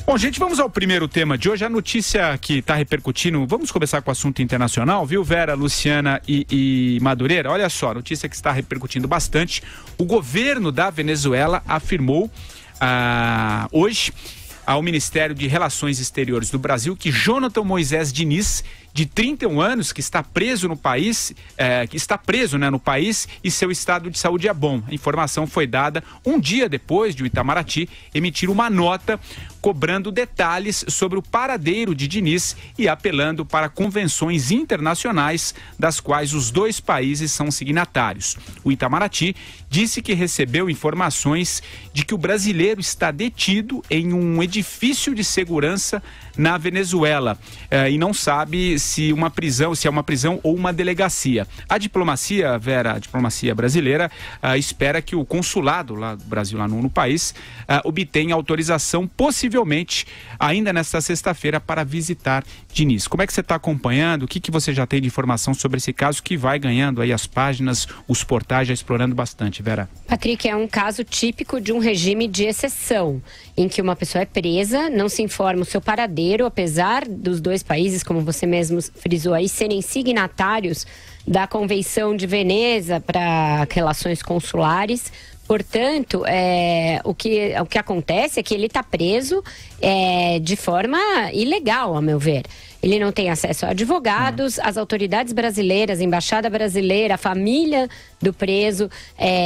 Bom, gente, vamos ao primeiro tema de hoje. A notícia que está repercutindo, vamos começar com o assunto internacional, viu, Vera, Luciana e Madureira? Olha só, a notícia que está repercutindo bastante. O governo da Venezuela afirmou hoje ao Ministério de Relações Exteriores do Brasil que Jonathan Moisés Diniz, de 31 anos, que está preso no país, no país, e seu estado de saúde é bom. A informação foi dada um dia depois de o Itamaraty emitir uma nota cobrando detalhes sobre o paradeiro de Diniz e apelando para convenções internacionais das quais os dois países são signatários. O Itamaraty disse que recebeu informações de que o brasileiro está detido em um edifício de segurança na Venezuela e não sabe se é uma prisão ou uma delegacia. A diplomacia, Vera, a diplomacia brasileira espera que o consulado lá do Brasil, lá no país, obtenha autorização possivelmente ainda nesta sexta-feira para visitar Diniz. Como é que você está acompanhando? O que você já tem de informação sobre esse caso que vai ganhando aí as páginas, os portais já explorando bastante, Vera? Patrick, é um caso típico de um regime de exceção, em que uma pessoa é presa, não se informa o seu paradeiro, apesar dos dois países, como você mesmo frisou aí, serem signatários da Convenção de Veneza para relações consulares. Portanto, o que acontece é que ele está preso de forma ilegal, a meu ver. Ele não tem acesso a advogados, as autoridades brasileiras, a embaixada brasileira, a família do preso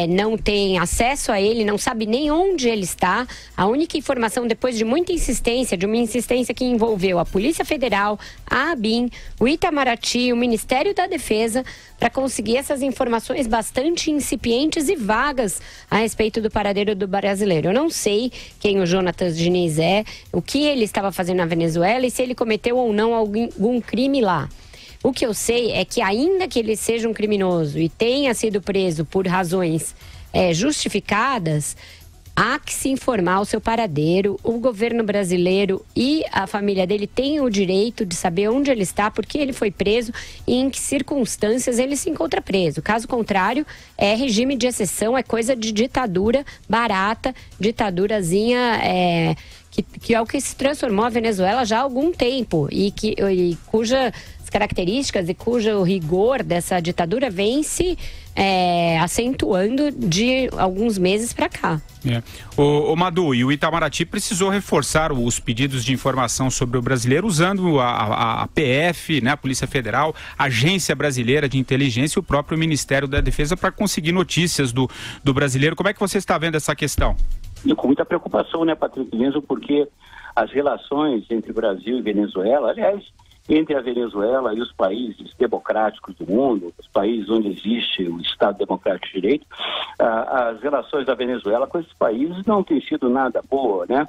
não tem acesso a ele, não sabe nem onde ele está. A única informação, depois de muita insistência, de uma insistência que envolveu a Polícia Federal, a ABIN, o Itamaraty, o Ministério da Defesa, para conseguir essas informações bastante incipientes e vagas a respeito do paradeiro do brasileiro. Eu não sei quem o Jonathan Diniz é, o que ele estava fazendo na Venezuela e se ele cometeu ou não algum crime lá. O que eu sei é que, ainda que ele seja um criminoso e tenha sido preso por razões justificadas, há que se informar o seu paradeiro. O governo brasileiro e a família dele têm o direito de saber onde ele está, porque ele foi preso e em que circunstâncias ele se encontra preso. Caso contrário, é regime de exceção, é coisa de ditadura barata, ditadurazinha que é o que se transformou a Venezuela já há algum tempo e cujas características e cujo rigor dessa ditadura vem se acentuando de alguns meses para cá. O Madu, e o Itamaraty precisou reforçar os pedidos de informação sobre o brasileiro usando a PF, né, a Polícia Federal, a Agência Brasileira de Inteligência e o próprio Ministério da Defesa para conseguir notícias do brasileiro. Como é que você está vendo essa questão? E com muita preocupação, né, Patrick, mesmo porque as relações entre Brasil e Venezuela, aliás, entre a Venezuela e os países democráticos do mundo, os países onde existe o Estado Democrático de Direito, as relações da Venezuela com esses países não têm sido nada boa, né?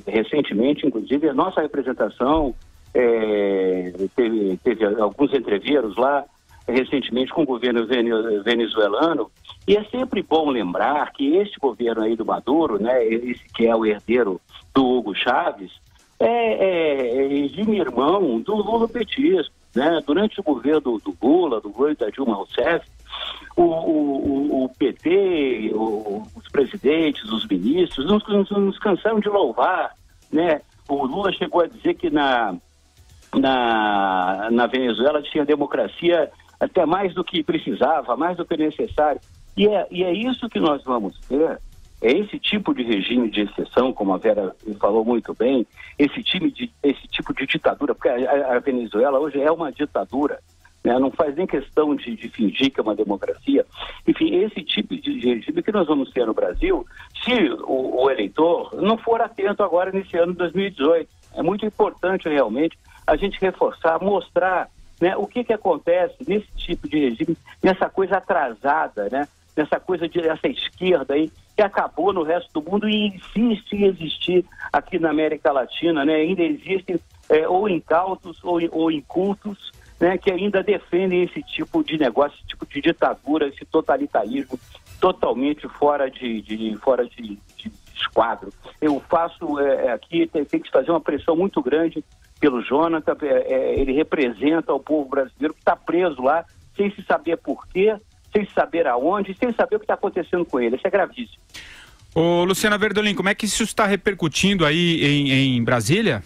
Recentemente, inclusive, a nossa representação teve alguns entreveros lá, recentemente com o governo venezuelano, e é sempre bom lembrar que este governo aí do Maduro, né, esse que é o herdeiro do Hugo Chávez, é regime irmão do Lula-petismo, né? Durante o governo do Lula, do governo da Dilma Rousseff, o PT, os presidentes, os ministros, nos cansaram de louvar, né? O Lula chegou a dizer que na Venezuela tinha democracia até mais do que precisava, mais do que necessário. E é isso que nós vamos ter. É esse tipo de regime de exceção, como a Vera falou muito bem, esse tipo de ditadura, porque a Venezuela hoje é uma ditadura, né? Não faz nem questão de fingir que é uma democracia. Enfim, esse tipo de regime que nós vamos ter no Brasil, se o eleitor não for atento agora nesse ano de 2018. É muito importante realmente a gente reforçar, mostrar, né, o que acontece nesse tipo de regime, nessa coisa atrasada, né? Essa esquerda aí, que acabou no resto do mundo e insiste em existir aqui na América Latina, né? Ainda existem ou incautos ou incultos, né, que ainda defendem esse tipo de negócio, esse tipo de ditadura, esse totalitarismo totalmente fora de esquadro. Eu faço aqui, tem que fazer uma pressão muito grande pelo Jonathan, ele representa o povo brasileiro que está preso lá, sem se saber por quê, sem saber aonde, sem saber o que está acontecendo com ele. Isso é gravíssimo. Ô, Luciana Verdolim, como é que isso está repercutindo aí em Brasília?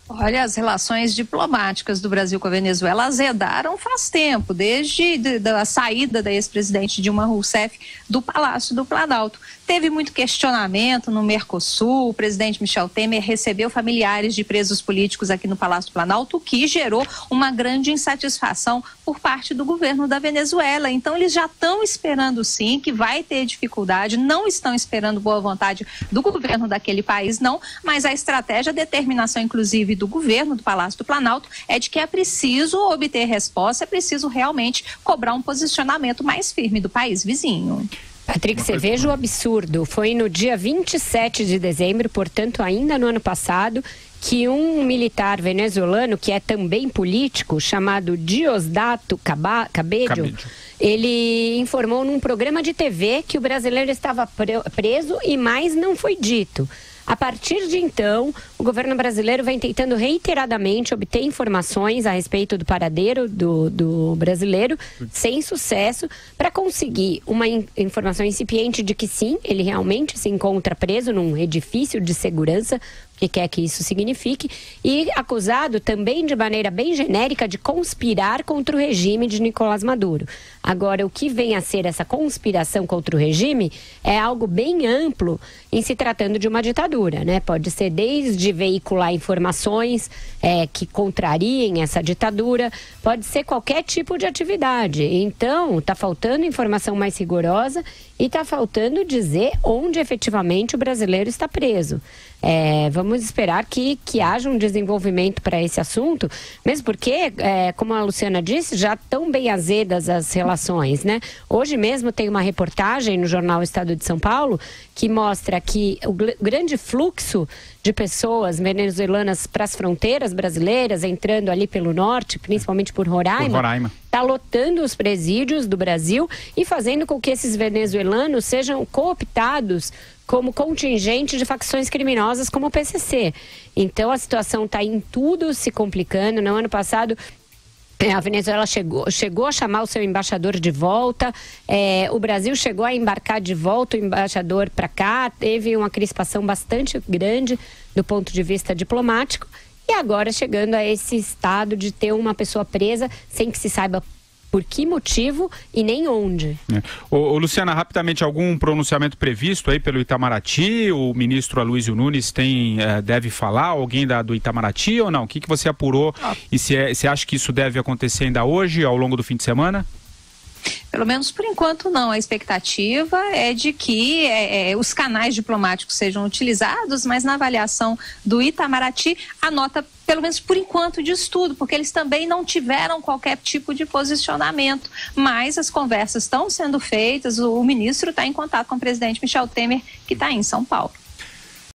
Olha, as relações diplomáticas do Brasil com a Venezuela azedaram faz tempo, desde a saída da ex-presidente Dilma Rousseff do Palácio do Planalto. Teve muito questionamento no Mercosul, o presidente Michel Temer recebeu familiares de presos políticos aqui no Palácio do Planalto, o que gerou uma grande insatisfação por parte do governo da Venezuela. Então, eles já estão esperando sim que vai ter dificuldade, não estão esperando boa vontade do governo daquele país, não, mas a estratégia, a determinação, inclusive, do governo do Palácio do Planalto é de que é preciso obter resposta, é preciso realmente cobrar um posicionamento mais firme do país vizinho. Patrick, você veja o absurdo. Foi no dia 27 de dezembro, portanto, ainda no ano passado, que um militar venezuelano, que é também político, chamado Diosdado Cabello, ele informou num programa de TV que o brasileiro estava preso e mais não foi dito. A partir de então, o governo brasileiro vem tentando reiteradamente obter informações a respeito do paradeiro do brasileiro, sem sucesso, para conseguir uma informação incipiente de que sim, ele realmente se encontra preso num edifício de segurança, o que quer que isso signifique, e acusado também de maneira bem genérica de conspirar contra o regime de Nicolás Maduro. Agora, o que vem a ser essa conspiração contra o regime é algo bem amplo em se tratando de uma ditadura, né? Pode ser desde veicular informações que contrariem essa ditadura, pode ser qualquer tipo de atividade. Então, está faltando informação mais rigorosa e está faltando dizer onde efetivamente o brasileiro está preso. Vamos esperar que haja um desenvolvimento para esse assunto, mesmo porque, como a Luciana disse, já estão bem azedas as relações, né? Hoje mesmo tem uma reportagem no jornal Estado de São Paulo que mostra que o grande fluxo de pessoas venezuelanas para as fronteiras brasileiras, entrando ali pelo norte, principalmente por Roraima, está lotando os presídios do Brasil e fazendo com que esses venezuelanos sejam cooptados como contingente de facções criminosas como o PCC. Então a situação está em tudo se complicando. No ano passado, a Venezuela chegou a chamar o seu embaixador de volta, o Brasil chegou a embarcar de volta o embaixador para cá, teve uma crispação bastante grande do ponto de vista diplomático, e agora chegando a esse estado de ter uma pessoa presa sem que se saiba por que motivo e nem onde. Ô, Luciana, rapidamente, algum pronunciamento previsto aí pelo Itamaraty? O ministro Aloysio Nunes deve falar, alguém do Itamaraty ou não? O que você apurou e você acha que isso deve acontecer ainda hoje, ao longo do fim de semana? Pelo menos por enquanto não. A expectativa é de que os canais diplomáticos sejam utilizados, mas na avaliação do Itamaraty, a nota, pelo menos por enquanto, de estudo, porque eles também não tiveram qualquer tipo de posicionamento. Mas as conversas estão sendo feitas, o ministro está em contato com o presidente Michel Temer, que está em São Paulo.